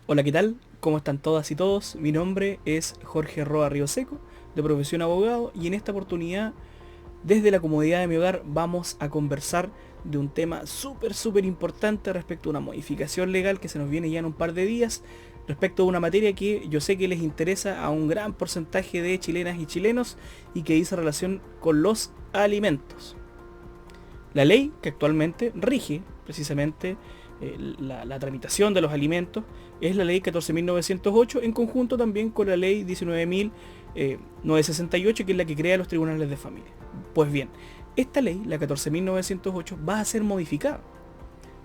Hola, ¿qué tal? ¿Cómo están todas y todos? Mi nombre es Jorge Roa Rioseco, de profesión abogado, y en esta oportunidad, desde la comodidad de mi hogar, vamos a conversar de un tema súper importante respecto a una modificación legal que se nos viene ya en un par de días, respecto a una materia que yo sé que les interesa a un gran porcentaje de chilenas y chilenos y que dice relación con los alimentos. La ley que actualmente rige precisamente la tramitación de los alimentos es la ley 14.908 en conjunto también con la ley 19.968, que es la que crea los tribunales de familia. Pues bien, esta ley, la 14.908, va a ser modificada.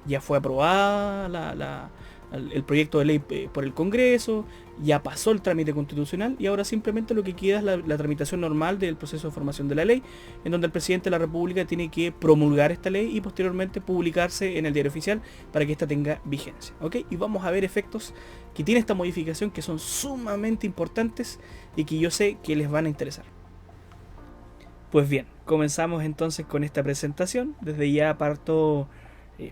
Ya fue aprobada el proyecto de ley por el Congreso, ya pasó el trámite constitucional y ahora simplemente lo que queda es la tramitación normal del proceso de formación de la ley, en donde el presidente de la República tiene que promulgar esta ley y posteriormente publicarse en el diario oficial para que ésta tenga vigencia. ¿Ok? Y vamos a ver efectos que tiene esta modificación que son sumamente importantes y que yo sé que les van a interesar. Pues bien, comenzamos entonces con esta presentación. Desde ya parto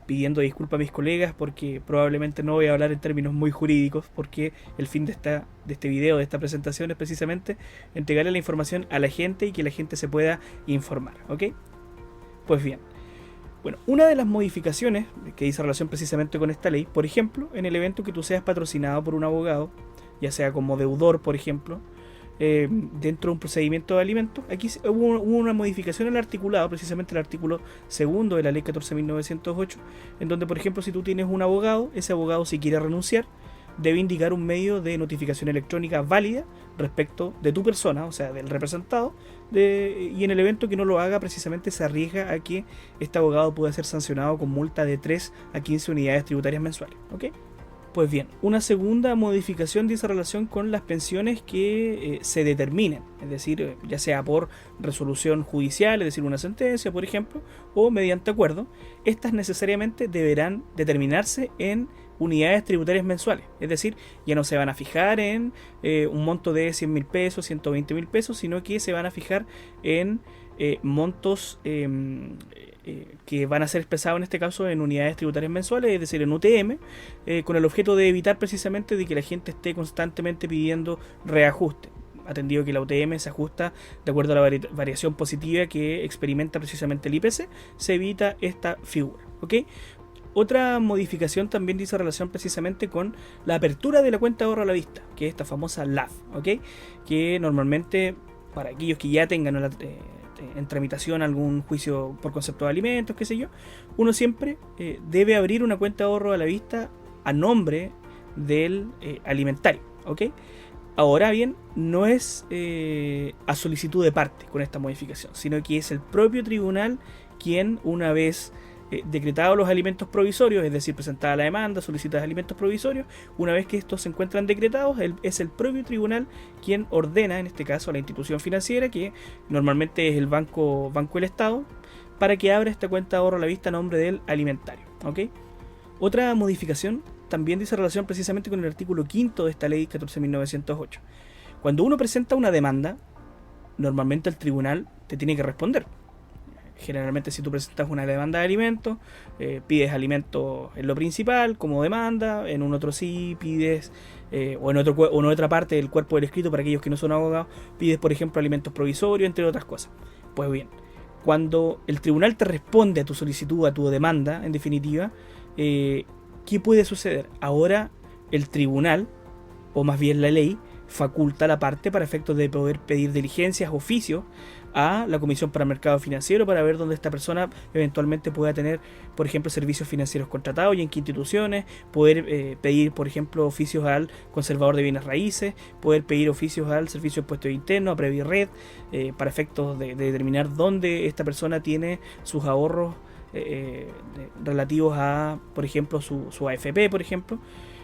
pidiendo disculpas a mis colegas porque probablemente no voy a hablar en términos muy jurídicos, porque el fin de este video, de esta presentación, es precisamente entregarle la información a la gente y que la gente se pueda informar. ¿Ok? Pues bien, bueno, una de las modificaciones que dice relación precisamente con esta ley, por ejemplo, en el evento que tú seas patrocinado por un abogado, ya sea como deudor, por ejemplo, dentro de un procedimiento de alimentos. Aquí hubo una modificación en el articulado, precisamente el artículo segundo de la ley 14.908, en donde, por ejemplo, si tú tienes un abogado, ese abogado, si quiere renunciar, debe indicar un medio de notificación electrónica válida respecto de tu persona, o sea, del representado, y en el evento que no lo haga, precisamente se arriesga a que este abogado pueda ser sancionado con multa de 3 a 15 unidades tributarias mensuales. ¿Ok? Pues bien, una segunda modificación dice relación con las pensiones que se determinen, es decir, ya sea por resolución judicial, es decir, una sentencia, por ejemplo, o mediante acuerdo. Estas necesariamente deberán determinarse en unidades tributarias mensuales, es decir, ya no se van a fijar en un monto de 100.000 pesos, 120.000 pesos, sino que se van a fijar en montos que van a ser expresados en este caso en unidades tributarias mensuales, es decir, en UTM, con el objeto de evitar precisamente de que la gente esté constantemente pidiendo reajuste, atendido que la UTM se ajusta de acuerdo a la variación positiva que experimenta precisamente el IPC, se evita esta figura. ¿Ok? Otra modificación también dice relación precisamente con la apertura de la cuenta de ahorro a la vista, que es esta famosa LAF, ¿ok? Que normalmente, para aquellos que ya tengan en tramitación algún juicio por concepto de alimentos, qué sé yo, uno siempre debe abrir una cuenta de ahorro a la vista a nombre del alimentario, ¿ok? Ahora bien, no es a solicitud de parte con esta modificación, sino que es el propio tribunal quien, una vez decretados los alimentos provisorios, es decir, presentada la demanda, solicitada alimentos provisorios, una vez que estos se encuentran decretados, es el propio tribunal quien ordena, en este caso a la institución financiera, que normalmente es el Banco del Estado, para que abra esta cuenta de ahorro a la vista a nombre del alimentario. ¿Ok? Otra modificación también dice relación precisamente con el artículo quinto de esta ley 14.908. Cuando uno presenta una demanda, normalmente el tribunal te tiene que responder. Generalmente, si tú presentas una demanda de alimentos, pides alimentos en lo principal como demanda, en un otro sí pides, o en otra parte del cuerpo del escrito, para aquellos que no son abogados, pides, por ejemplo, alimentos provisorios, entre otras cosas. Pues bien, cuando el tribunal te responde a tu solicitud, a tu demanda, en definitiva, ¿qué puede suceder? Ahora el tribunal, o más bien la ley, faculta a la parte para efectos de poder pedir diligencias, oficios a la Comisión para el Mercado Financiero para ver dónde esta persona eventualmente pueda tener, por ejemplo, servicios financieros contratados y en qué instituciones, poder pedir, por ejemplo, oficios al conservador de bienes raíces, poder pedir oficios al Servicio de Impuestos Internos, a Previred, para efectos de determinar dónde esta persona tiene sus ahorros relativos a, por ejemplo, su AFP, por ejemplo,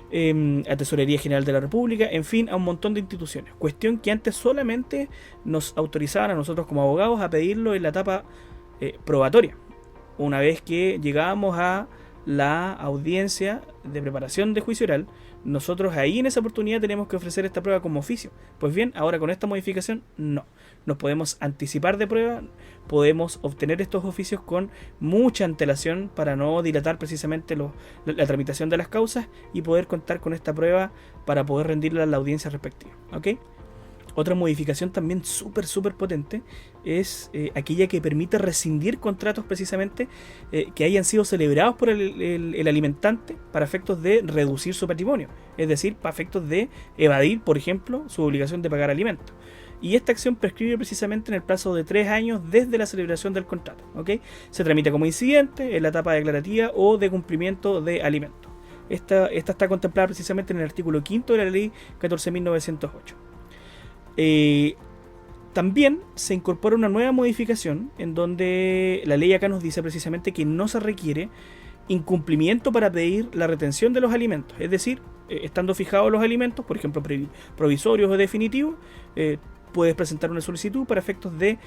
a Tesorería General de la República, en fin, a un montón de instituciones. Cuestión que antes solamente nos autorizaban a nosotros como abogados a pedirlo en la etapa probatoria. Una vez que llegábamos a la audiencia de preparación de juicio oral, nosotros ahí en esa oportunidad tenemos que ofrecer esta prueba como oficio. Pues bien, ahora con esta modificación no. Nos podemos anticipar de prueba, podemos obtener estos oficios con mucha antelación para no dilatar precisamente la tramitación de las causas y poder contar con esta prueba para poder rendirla a la audiencia respectiva. ¿Ok? Otra modificación también súper potente es aquella que permite rescindir contratos precisamente que hayan sido celebrados por el alimentante para efectos de reducir su patrimonio, es decir, para efectos de evadir, por ejemplo, su obligación de pagar alimentos. Y esta acción prescribe precisamente en el plazo de 3 años desde la celebración del contrato. ¿Ok? Se tramita como incidente en la etapa declarativa o de cumplimiento de alimentos. Esta está contemplada precisamente en el artículo 5 de la ley 14.908. También se incorpora una nueva modificación en donde la ley acá nos dice precisamente que no se requiere incumplimiento para pedir la retención de los alimentos. Es decir, estando fijados los alimentos, por ejemplo provisorios o definitivos, puedes presentar una solicitud para efectos de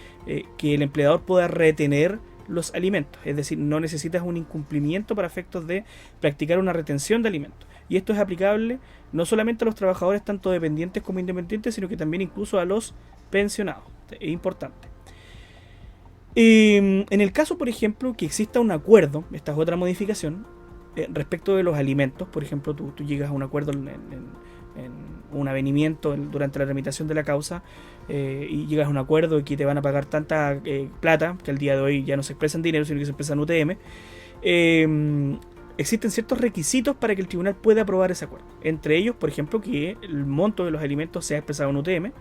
que el empleador pueda retener los alimentos. Es decir, no necesitas un incumplimiento para efectos de practicar una retención de alimentos. Y esto es aplicable no solamente a los trabajadores tanto dependientes como independientes, sino que también incluso a los pensionados. Es importante. En el caso, por ejemplo, que exista un acuerdo, esta es otra modificación, respecto de los alimentos. Por ejemplo, tú llegas a un acuerdo en un avenimiento durante la tramitación de la causa y llegas a un acuerdo de que te van a pagar tanta plata, que al día de hoy ya no se expresa en dinero, sino que se expresa en UTM. Existen ciertos requisitos para que el tribunal pueda aprobar ese acuerdo. Entre ellos, por ejemplo, que el monto de los alimentos sea expresado en UTM,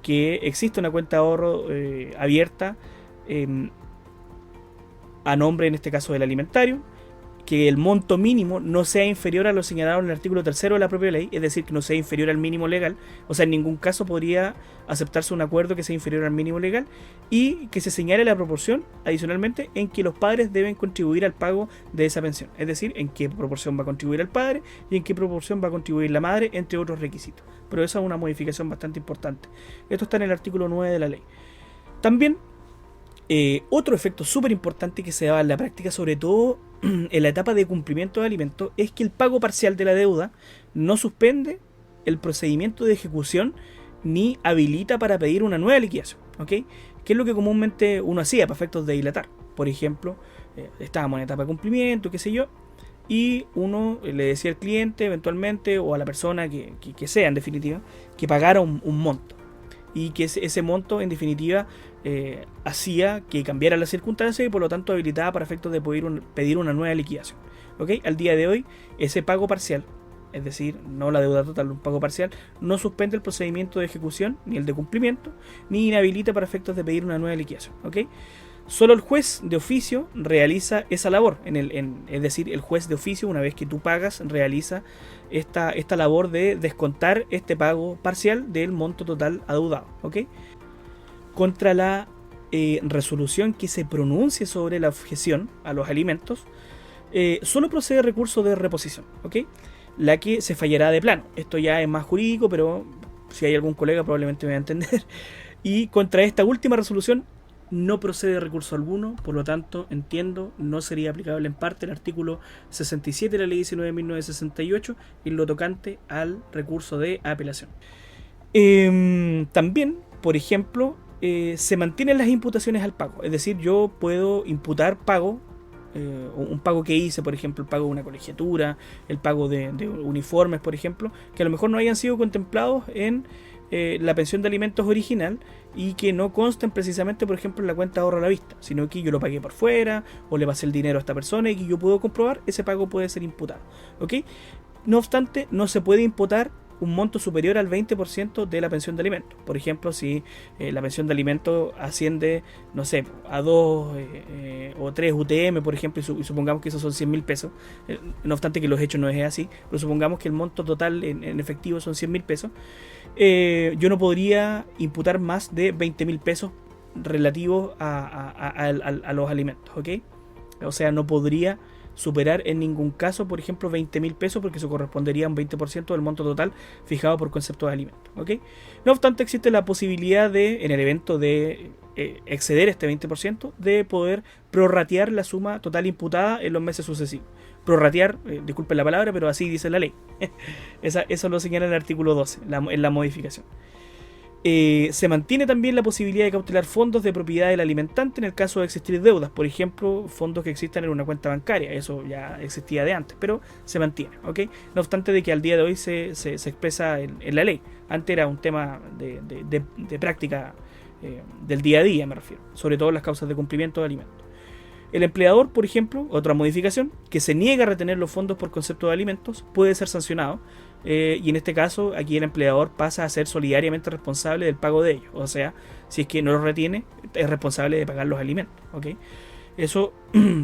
que existe una cuenta de ahorro abierta a nombre, en este caso, del alimentario, que el monto mínimo no sea inferior a lo señalado en el artículo 3 de la propia ley, es decir, que no sea inferior al mínimo legal. O sea, en ningún caso podría aceptarse un acuerdo que sea inferior al mínimo legal, y que se señale la proporción, adicionalmente, en que los padres deben contribuir al pago de esa pensión. Es decir, en qué proporción va a contribuir el padre y en qué proporción va a contribuir la madre, entre otros requisitos. Pero esa es una modificación bastante importante. Esto está en el artículo 9 de la ley. También, otro efecto súper importante que se da en la práctica, sobre todo en la etapa de cumplimiento de alimentos, es que el pago parcial de la deuda no suspende el procedimiento de ejecución ni habilita para pedir una nueva liquidación. ¿Ok? Que es lo que comúnmente uno hacía para efectos de dilatar. Por ejemplo, estábamos en etapa de cumplimiento, qué sé yo, y uno le decía al cliente eventualmente, o a la persona que sea en definitiva, que pagara un monto, y que ese monto en definitiva hacía que cambiara la circunstancia y por lo tanto habilitaba para efectos de poder pedir una nueva liquidación. ¿Ok? Al día de hoy, ese pago parcial, es decir, no la deuda total, un pago parcial, no suspende el procedimiento de ejecución, ni el de cumplimiento, ni inhabilita para efectos de pedir una nueva liquidación. ¿Ok? Solo el juez de oficio realiza esa labor, es decir, el juez de oficio, una vez que tú pagas, realiza esta labor de descontar este pago parcial del monto total adeudado. ¿Ok? Contra la resolución que se pronuncie sobre la objeción a los alimentos, solo procede recurso de reposición. ¿Ok? La que se fallará de plano. Esto ya es más jurídico, pero si hay algún colega probablemente me va a entender. Y contra esta última resolución no procede recurso alguno, por lo tanto, entiendo, no sería aplicable en parte el artículo 67 de la ley 19.968 en lo tocante al recurso de apelación. También, por ejemplo, se mantienen las imputaciones al pago, es decir, yo puedo imputar pago, un pago que hice, por ejemplo, el pago de una colegiatura, el pago de uniformes, por ejemplo, que a lo mejor no hayan sido contemplados en la pensión de alimentos original y que no consten precisamente, por ejemplo, en la cuenta de ahorro a la vista, sino que yo lo pagué por fuera o le pasé el dinero a esta persona y que yo puedo comprobar, ese pago puede ser imputado. ¿Ok? No obstante, no se puede imputar un monto superior al 20% de la pensión de alimentos. Por ejemplo, si la pensión de alimentos asciende, no sé, a 2 o 3 UTM, por ejemplo, y supongamos que esos son 100.000 pesos, no obstante que los hechos no es así, pero supongamos que el monto total en efectivo son 100.000 pesos, yo no podría imputar más de 20.000 pesos relativos a los alimentos, ¿ok? O sea, no podría superar en ningún caso, por ejemplo, 20.000 pesos, porque eso correspondería a un 20% del monto total fijado por concepto de alimentos, ¿ok? No obstante, existe la posibilidad de, en el evento de exceder este 20%, de poder prorratear la suma total imputada en los meses sucesivos. prorratear, disculpen la palabra, pero así dice la ley. Eso lo señala el artículo 12, en la modificación. Se mantiene también la posibilidad de cautelar fondos de propiedad del alimentante en el caso de existir deudas, por ejemplo, fondos que existan en una cuenta bancaria. Eso ya existía de antes, pero se mantiene, ¿ok? No obstante de que al día de hoy se expresa en la ley. Antes era un tema de práctica del día a día, me refiero, sobre todo las causas de cumplimiento de alimentos. El empleador, por ejemplo, otra modificación, que se niega a retener los fondos por concepto de alimentos, puede ser sancionado. Y en este caso, aquí el empleador pasa a ser solidariamente responsable del pago de ellos. O sea, si es que no los retiene, es responsable de pagar los alimentos. ¿Okay? Eso,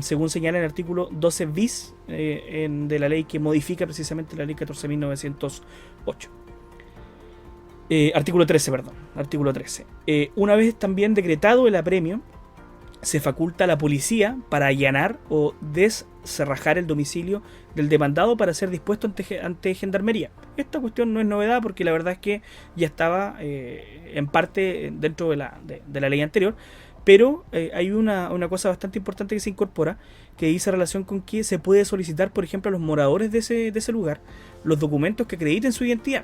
según señala el artículo 12 bis de la ley que modifica precisamente la ley 14.908. Artículo 13, perdón. Artículo 13. Una vez también decretado el apremio, se faculta a la policía para allanar o descerrajar el domicilio del demandado para ser dispuesto ante gendarmería. Esta cuestión no es novedad porque la verdad es que ya estaba en parte dentro de la ley anterior, pero hay una cosa bastante importante que se incorpora, que dice relación con que se puede solicitar, por ejemplo, a los moradores de ese lugar los documentos que acrediten su identidad.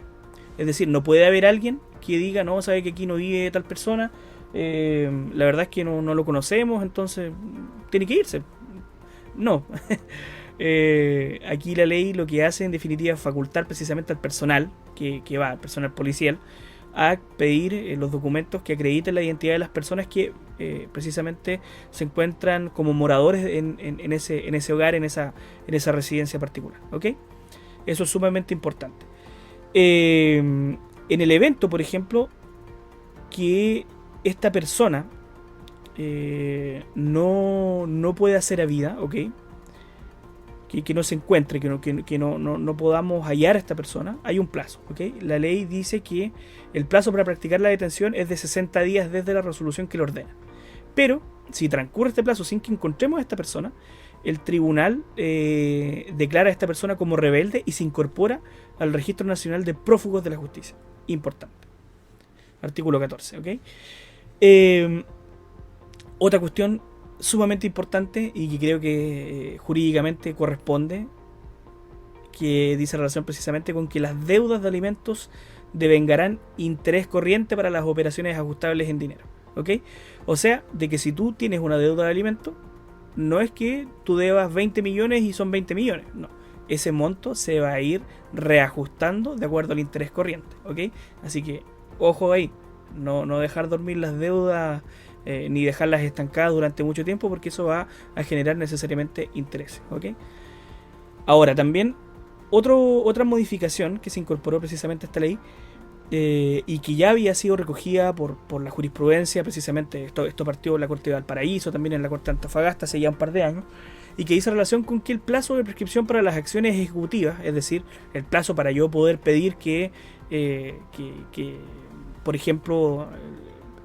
Es decir, no puede haber alguien que diga, no, sabe que aquí no vive tal persona, la verdad es que no lo conocemos, entonces tiene que irse. No. Aquí la ley lo que hace en definitiva es facultar precisamente al personal que va, al personal policial, a pedir los documentos que acrediten la identidad de las personas que precisamente se encuentran como moradores en ese hogar, en esa residencia particular. ¿Ok? Eso es sumamente importante. En el evento, por ejemplo, que esta persona no puede hacer a vida, ¿ok? Que no se encuentre, que no podamos hallar a esta persona, hay un plazo, ¿ok? La ley dice que el plazo para practicar la detención es de 60 días desde la resolución que lo ordena. Pero, si transcurre este plazo sin que encontremos a esta persona, el tribunal declara a esta persona como rebelde y se incorpora al Registro Nacional de Prófugos de la Justicia. Importante. Artículo 14, ¿ok? Otra cuestión sumamente importante y que creo que jurídicamente corresponde, que dice relación precisamente con que las deudas de alimentos devengarán interés corriente para las operaciones ajustables en dinero, ¿ok? O sea, de que si tú tienes una deuda de alimentos, no es que tú debas 20 millones y son 20 millones, no. Ese monto se va a ir reajustando de acuerdo al interés corriente, ¿ok? Así que, ojo ahí, no dejar dormir las deudas ni dejarlas estancadas durante mucho tiempo, porque eso va a generar necesariamente intereses, ¿ok? Ahora, también otra modificación que se incorporó precisamente a esta ley y que ya había sido recogida por la jurisprudencia, precisamente esto partió en la Corte de Valparaíso, también en la Corte de Antofagasta hace ya un par de años, y que dice relación con que el plazo de prescripción para las acciones ejecutivas, es decir, el plazo para yo poder pedir que por ejemplo,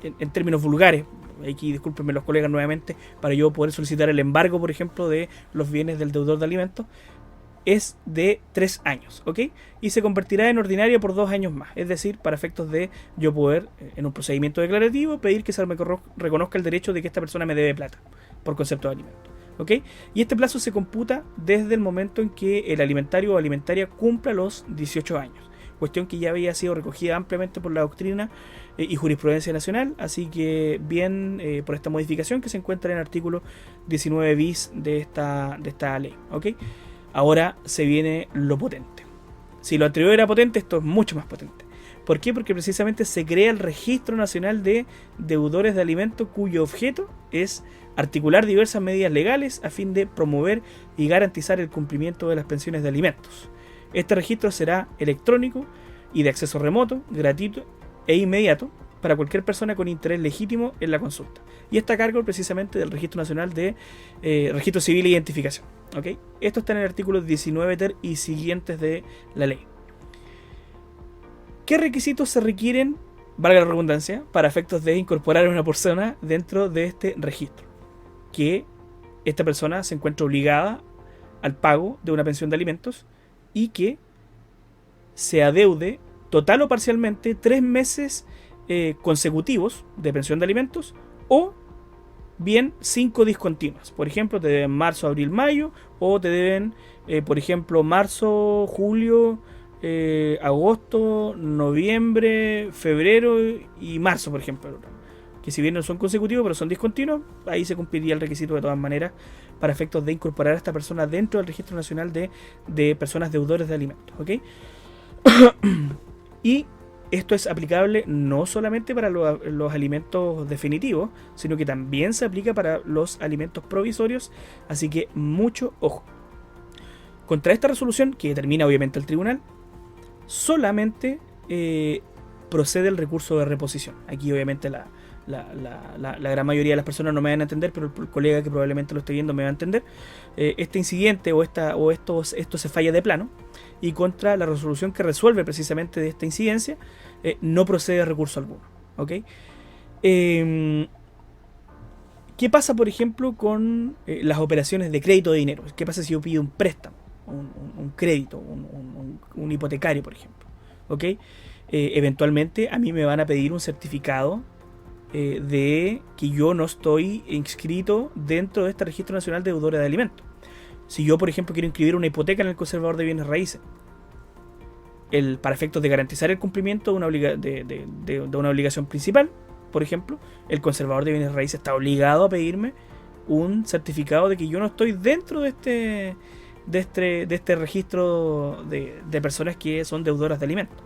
en términos vulgares, aquí discúlpenme los colegas nuevamente, para yo poder solicitar el embargo, por ejemplo, de los bienes del deudor de alimentos, es de 3 años, ¿ok? Y se convertirá en ordinaria por 2 años más, es decir, para efectos de yo poder, en un procedimiento declarativo, pedir que se me reconozca el derecho de que esta persona me debe plata, por concepto de alimento, ¿ok? Y este plazo se computa desde el momento en que el alimentario o alimentaria cumpla los 18 años. Cuestión que ya había sido recogida ampliamente por la doctrina y jurisprudencia nacional, así que bien por esta modificación que se encuentra en el artículo 19 bis de esta ley, ¿ok? Ahora se viene lo potente. Si lo anterior era potente, esto es mucho más potente. ¿Por qué? Porque precisamente se crea el Registro Nacional de Deudores de Alimentos, cuyo objeto es articular diversas medidas legales a fin de promover y garantizar el cumplimiento de las pensiones de alimentos. Este registro será electrónico y de acceso remoto, gratuito e inmediato para cualquier persona con interés legítimo en la consulta. Y está a cargo precisamente del Registro Nacional de Registro Civil e Identificación. ¿Okay? Esto está en el artículo 19 ter y siguientes de la ley. ¿Qué requisitos se requieren, valga la redundancia, para efectos de incorporar a una persona dentro de este registro? Que esta persona se encuentre obligada al pago de una pensión de alimentos y que se adeude total o parcialmente 3 meses consecutivos de pensión de alimentos o bien 5 discontinuas. Por ejemplo, te deben marzo, abril, mayo, o te deben, por ejemplo, marzo, julio, agosto, noviembre, febrero y marzo, por ejemplo. Que si bien no son consecutivos, pero son discontinuos, ahí se cumpliría el requisito de todas maneras para efectos de incorporar a esta persona dentro del Registro Nacional de Personas Deudores de Alimentos. ¿Ok? Y esto es aplicable no solamente para los alimentos definitivos, sino que también se aplica para los alimentos provisorios, así que mucho ojo. Contra esta resolución, que determina obviamente el tribunal, solamente procede el recurso de reposición. Aquí obviamente la gran mayoría de las personas no me van a entender, pero el colega que probablemente lo esté viendo me va a entender. Este incidente esto se falla de plano, y contra la resolución que resuelve precisamente de esta incidencia no procede recurso alguno. ¿Ok? ¿Qué pasa, por ejemplo, con las operaciones de crédito de dinero? ¿Qué pasa si yo pido un préstamo, un crédito, un hipotecario, por ejemplo? ¿Ok? Eventualmente a mí me van a pedir un certificado de que yo no estoy inscrito dentro de este Registro Nacional de Deudores de Alimentos. Si yo, por ejemplo, quiero inscribir una hipoteca en el conservador de bienes raíces, para efectos de garantizar el cumplimiento de una obligación principal, por ejemplo, el conservador de bienes raíces está obligado a pedirme un certificado de que yo no estoy dentro de este registro de personas que son deudoras de alimentos.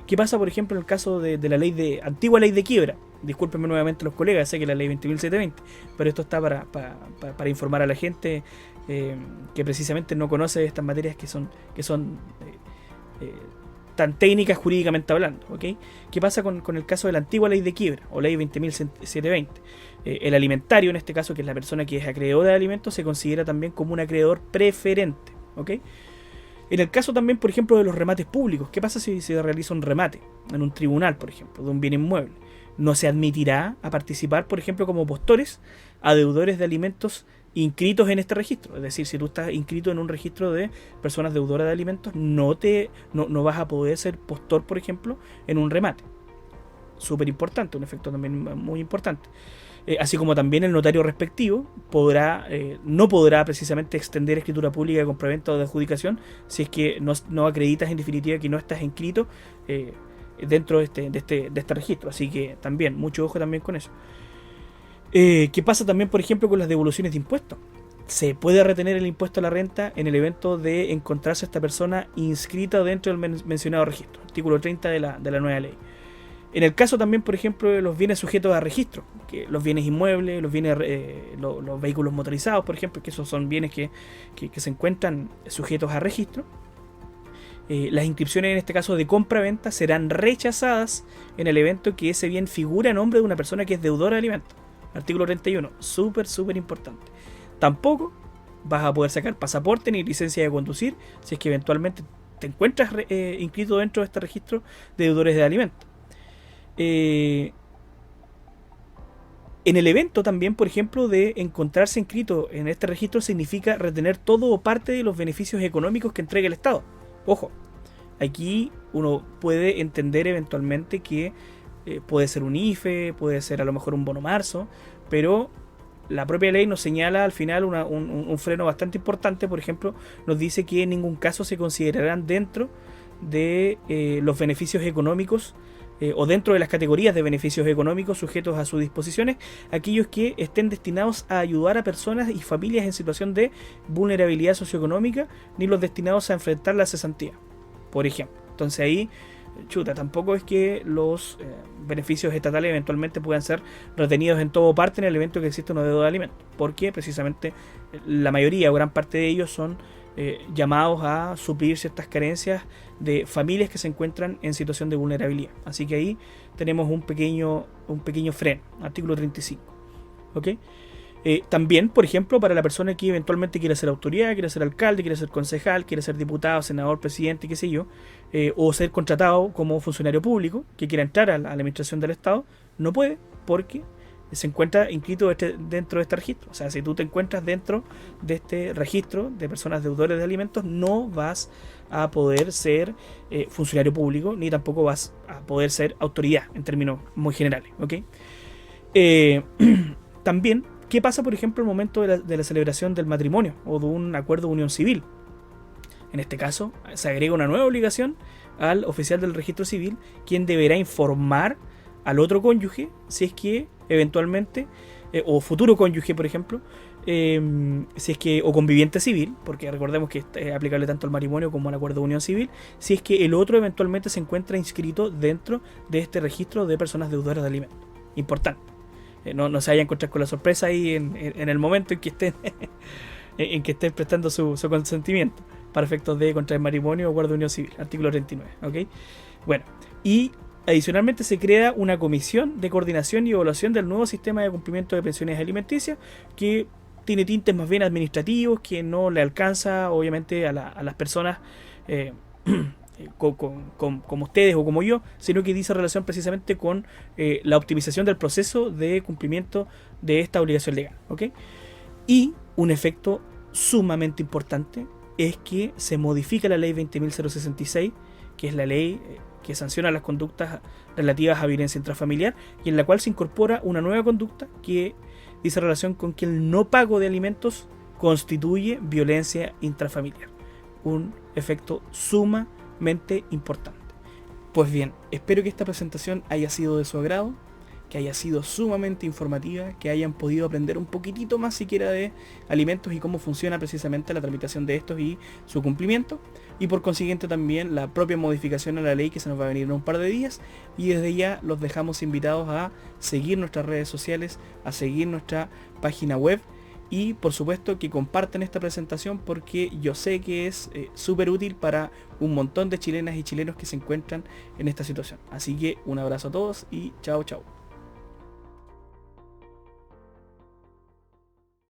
¿Qué pasa, por ejemplo, en el caso de la antigua ley de quiebra? Discúlpenme nuevamente los colegas, sé que la ley 20.720, pero esto está para informar a la gente que precisamente no conoce estas materias que son tan técnicas jurídicamente hablando. ¿Okay? ¿Qué pasa con el caso de la antigua ley de quiebra o ley 20.720? El alimentario, en este caso, que es la persona que es acreedora de alimentos, se considera también como un acreedor preferente. ¿Okay? En el caso también, por ejemplo, de los remates públicos, ¿qué pasa si se realiza un remate en un tribunal, por ejemplo, de un bien inmueble? No se admitirá a participar, por ejemplo, como postores a deudores de alimentos inscritos en este registro. Es decir, si tú estás inscrito en un registro de personas deudoras de alimentos, no vas a poder ser postor, por ejemplo, en un remate. Súper importante, un efecto también muy importante. Así como también el notario respectivo no podrá precisamente extender escritura pública de compraventa o de adjudicación si es que no acreditas en definitiva que no estás inscrito dentro de este registro. Así que también, mucho ojo también con eso. ¿Qué pasa también, por ejemplo, con las devoluciones de impuestos? Se puede retener el impuesto a la renta en el evento de encontrarse a esta persona inscrita dentro del mencionado registro, artículo 30 de la nueva ley. En el caso también, por ejemplo, de los bienes sujetos a registro, que los bienes inmuebles, los vehículos motorizados, por ejemplo, que esos son bienes que se encuentran sujetos a registro, las inscripciones en este caso de compra-venta serán rechazadas en el evento que ese bien figura a nombre de una persona que es deudora de alimentos. Artículo 31, súper importante. Tampoco vas a poder sacar pasaporte ni licencia de conducir si es que eventualmente te encuentras inscrito dentro de este registro de deudores de alimentos. En el evento también, por ejemplo, de encontrarse inscrito en este registro, significa retener todo o parte de los beneficios económicos que entrega el Estado. Ojo, aquí uno puede entender eventualmente que puede ser un IFE, puede ser a lo mejor un bono marzo, pero la propia ley nos señala al final un freno bastante importante. Por ejemplo, nos dice que en ningún caso se considerarán dentro de los beneficios económicos o dentro de las categorías de beneficios económicos sujetos a sus disposiciones aquellos que estén destinados a ayudar a personas y familias en situación de vulnerabilidad socioeconómica, ni los destinados a enfrentar la cesantía, por ejemplo. Entonces ahí, tampoco es que los beneficios estatales eventualmente puedan ser retenidos en todo parte en el evento que existe una deuda de alimentos, porque precisamente la mayoría o gran parte de ellos son llamados a suplir ciertas carencias de familias que se encuentran en situación de vulnerabilidad. Así que ahí tenemos un pequeño freno, artículo 35. ¿Ok? También, por ejemplo, para la persona que eventualmente quiere ser autoridad, quiere ser alcalde, quiere ser concejal, quiere ser diputado, senador, presidente, qué sé yo, o ser contratado como funcionario público, que quiera entrar a la administración del Estado, no puede, porque se encuentra inscrito dentro de este registro. O sea, si tú te encuentras dentro de este registro de personas deudores de alimentos, no vas a poder ser funcionario público, ni tampoco vas a poder ser autoridad, en términos muy generales. ¿Okay? También ¿Qué pasa, por ejemplo, al momento de la celebración del matrimonio o de un acuerdo de unión civil? En este caso, se agrega una nueva obligación al oficial del registro civil, quien deberá informar al otro cónyuge si es que eventualmente, o futuro cónyuge, por ejemplo, si es que, o conviviente civil, porque recordemos que es aplicable tanto al matrimonio como al acuerdo de unión civil, si es que el otro eventualmente se encuentra inscrito dentro de este registro de personas deudoras de alimentos. Importante. No se vayan a encontrar con la sorpresa ahí en el momento en que estén en que estén prestando su consentimiento para efectos de contraer matrimonio o acuerdo de unión civil, artículo 39, ¿ok? Bueno, y adicionalmente se crea una comisión de coordinación y evaluación del nuevo sistema de cumplimiento de pensiones alimenticias, que tiene tintes más bien administrativos, que no le alcanza obviamente a las personas como ustedes o como yo, sino que dice relación precisamente con la optimización del proceso de cumplimiento de esta obligación legal, ¿ok? Y un efecto sumamente importante es que se modifica la ley 20.066, que es la ley que sanciona las conductas relativas a violencia intrafamiliar, y en la cual se incorpora una nueva conducta que dice relación con que el no pago de alimentos constituye violencia intrafamiliar. Un efecto sumamente importante. Pues bien, espero que esta presentación haya sido de su agrado, que haya sido sumamente informativa, que hayan podido aprender un poquitito más siquiera de alimentos y cómo funciona precisamente la tramitación de estos y su cumplimiento, y por consiguiente también la propia modificación a la ley que se nos va a venir en un par de días. Y desde ya los dejamos invitados a seguir nuestras redes sociales, a seguir nuestra página web, y por supuesto que compartan esta presentación, porque yo sé que es súper útil para un montón de chilenas y chilenos que se encuentran en esta situación. Así que un abrazo a todos y chao chao.